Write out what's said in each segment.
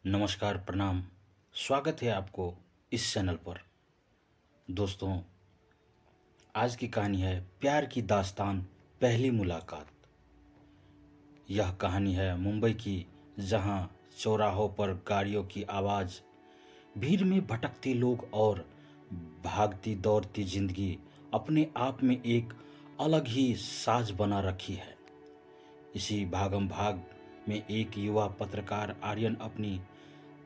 नमस्कार, प्रणाम। स्वागत है आपको इस चैनल पर। दोस्तों, आज की कहानी है प्यार की दास्तान, पहली मुलाकात। यह कहानी है मुंबई की, जहां चौराहों पर गाड़ियों की आवाज़, भीड़ में भटकते लोग और भागती दौड़ती जिंदगी अपने आप में एक अलग ही साज बना रखी है। इसी भागम भाग में एक युवा पत्रकार आर्यन अपनी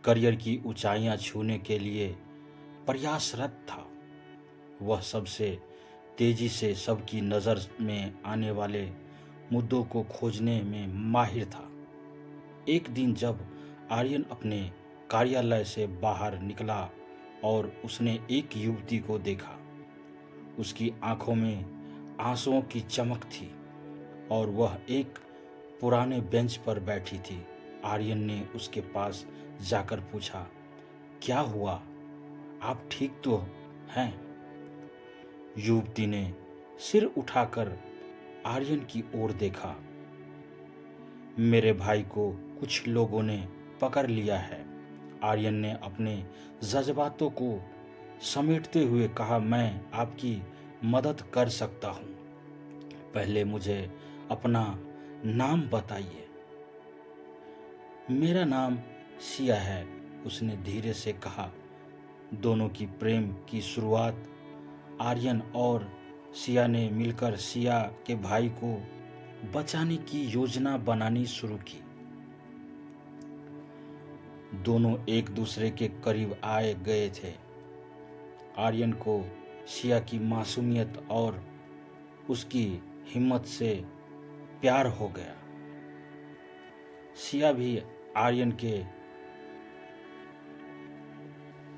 करियर की ऊंचाइयां छूने के लिए प्रयासरत था। वह सबसे तेजी से सबकी नज़र में आने वाले मुद्दों को खोजने में माहिर था। एक दिन जब आर्यन अपने कार्यालय से बाहर निकला और उसने एक युवती को देखा। उसकी आंखों में आंसुओं की चमक थी और वह एक पुराने बेंच पर बैठी थी। आर्यन ने उसके पास जाकर पूछा, क्या हुआ? आप ठीक तो हैं? युवती ने सिर उठाकर आर्यन की ओर देखा। मेरे भाई को कुछ लोगों ने पकड़ लिया है। आर्यन ने अपने जज्बातों को समेटते हुए कहा, मैं आपकी मदद कर सकता हूँ। पहले मुझे अपना नाम बताइए। मेरा नाम सिया है, उसने धीरे से कहा। दोनों की प्रेम की शुरुआत आर्यन और सिया ने मिलकर सिया के भाई को बचाने की योजना बनानी शुरू की। दोनों एक दूसरे के करीब आए गए थे। आर्यन को सिया की मासूमियत और उसकी हिम्मत से प्यार हो गया। सिया भी आर्यन के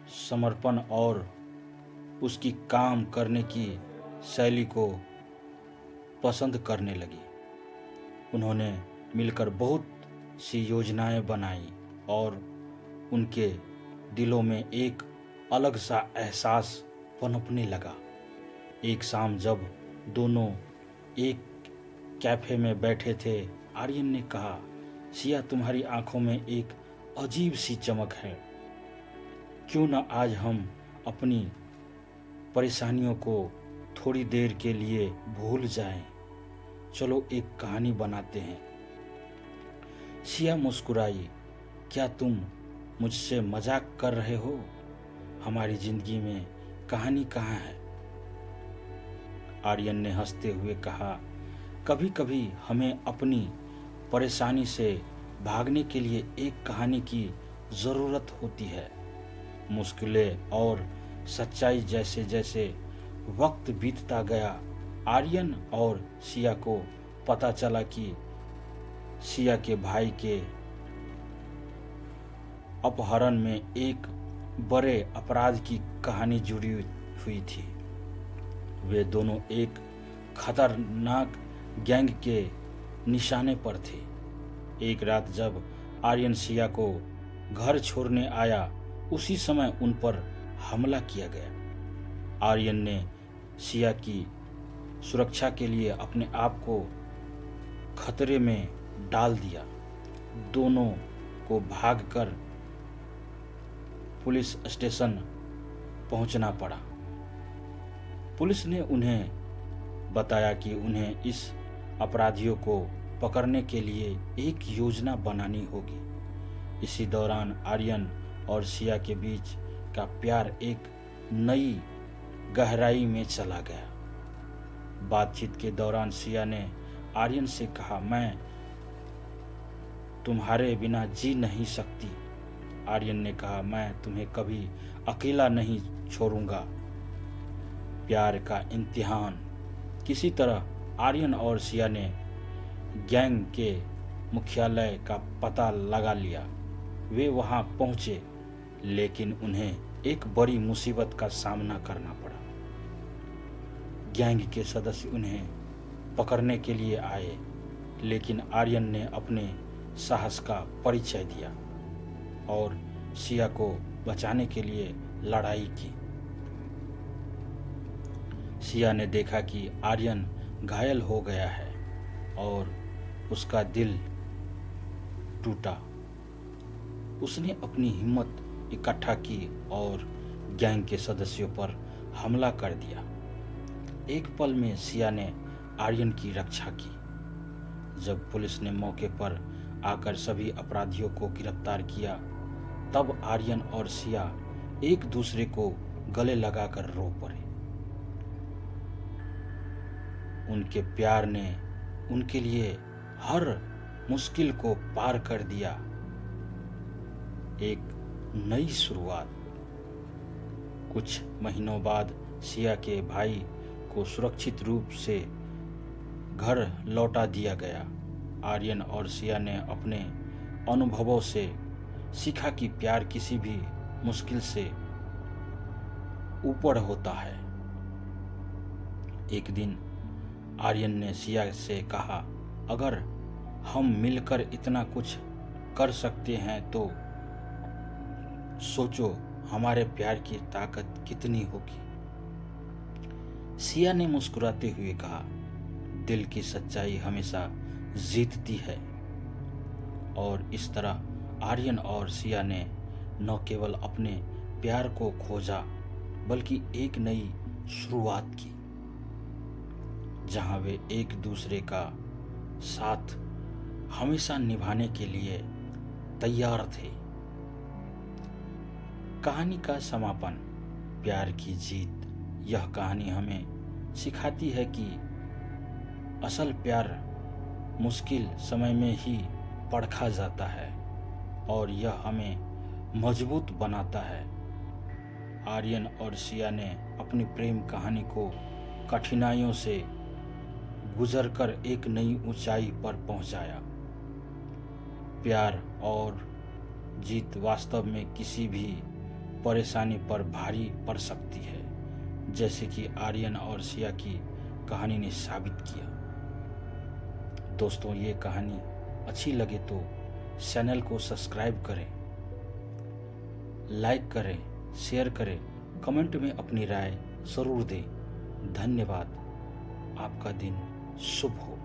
समर्पण और उसकी काम करने की शैली को पसंद करने लगी। उन्होंने मिलकर बहुत सी योजनाएं बनाई और उनके दिलों में एक अलग सा एहसास पनपने लगा। एक शाम जब दोनों एक कैफे में बैठे थे, आर्यन ने कहा, सिया, तुम्हारी आंखों में एक अजीब सी चमक है। क्यों न आज हम अपनी परेशानियों को थोड़ी देर के लिए भूल जाएं। चलो एक कहानी बनाते हैं। सिया मुस्कुराई। क्या तुम मुझसे मजाक कर रहे हो? हमारी जिंदगी में कहानी कहाँ है? आर्यन ने हंसते हुए कहा, कभी कभी हमें अपनी परेशानी से भागने के लिए एक कहानी की ज़रूरत होती है। मुश्किलें और सच्चाई जैसे जैसे वक्त बीतता गया, आर्यन और सिया को पता चला कि सिया के भाई के अपहरण में एक बड़े अपराध की कहानी जुड़ी हुई थी। वे दोनों एक खतरनाक गैंग के निशाने पर थे। एक रात जब आर्यन सिया को घर छोड़ने आया, उसी समय उन पर हमला किया गया। आर्यन ने सिया की सुरक्षा के लिए अपने आप को खतरे में डाल दिया। दोनों को भागकर पुलिस स्टेशन पहुंचना पड़ा। पुलिस ने उन्हें बताया कि उन्हें इस अपराधियों को पकड़ने के लिए एक योजना बनानी होगी। इसी दौरान आर्यन और सिया के बीच का प्यार एक नई गहराई में चला गया। बातचीत के दौरान सिया ने आर्यन से कहा, मैं तुम्हारे बिना जी नहीं सकती। आर्यन ने कहा, मैं तुम्हें कभी अकेला नहीं छोड़ूंगा। प्यार का इम्तिहान। किसी तरह आर्यन और सिया ने गैंग के मुख्यालय का पता लगा लिया। वे वहां पहुंचे, लेकिन उन्हें एक बड़ी मुसीबत का सामना करना पड़ा। गैंग के सदस्य उन्हें पकड़ने के लिए आए, लेकिन आर्यन ने अपने साहस का परिचय दिया और सिया को बचाने के लिए लड़ाई की। सिया ने देखा कि आर्यन घायल हो गया है और उसका दिल टूटा। उसने अपनी हिम्मत इकट्ठा की और गैंग के सदस्यों पर हमला कर दिया। एक पल में सिया ने आर्यन की रक्षा की। जब पुलिस ने मौके पर आकर सभी अपराधियों को गिरफ्तार किया, तब आर्यन और सिया एक दूसरे को गले लगाकर रो पड़े। उनके प्यार ने उनके लिए हर मुश्किल को पार कर दिया। एक नई शुरुआत। कुछ महीनों बाद सिया के भाई को सुरक्षित रूप से घर लौटा दिया गया। आर्यन और सिया ने अपने अनुभवों से सीखा कि प्यार किसी भी मुश्किल से ऊपर होता है। एक दिन आर्यन ने सिया से कहा, अगर हम मिलकर इतना कुछ कर सकते हैं तो सोचो हमारे प्यार की ताकत कितनी होगी। सिया ने मुस्कुराते हुए कहा, दिल की सच्चाई हमेशा जीतती है। और इस तरह आर्यन और सिया ने न केवल अपने प्यार को खोजा बल्कि एक नई शुरुआत की, जहां वे एक दूसरे का साथ हमेशा निभाने के लिए तैयार थे। कहानी का समापन, प्यार की जीत। यह कहानी हमें सिखाती है कि असल प्यार मुश्किल समय में ही परखा जाता है और यह हमें मजबूत बनाता है। आर्यन और सिया ने अपनी प्रेम कहानी को कठिनाइयों से गुजरकर एक नई ऊंचाई पर पहुंचाया। प्यार और जीत वास्तव में किसी भी परेशानी पर भारी पड़ सकती है, जैसे कि आर्यन और सिया की कहानी ने साबित किया। दोस्तों, ये कहानी अच्छी लगे तो चैनल को सब्सक्राइब करें, लाइक करें, शेयर करें, कमेंट में अपनी राय ज़रूर दें। धन्यवाद। आपका दिन शुभ हो।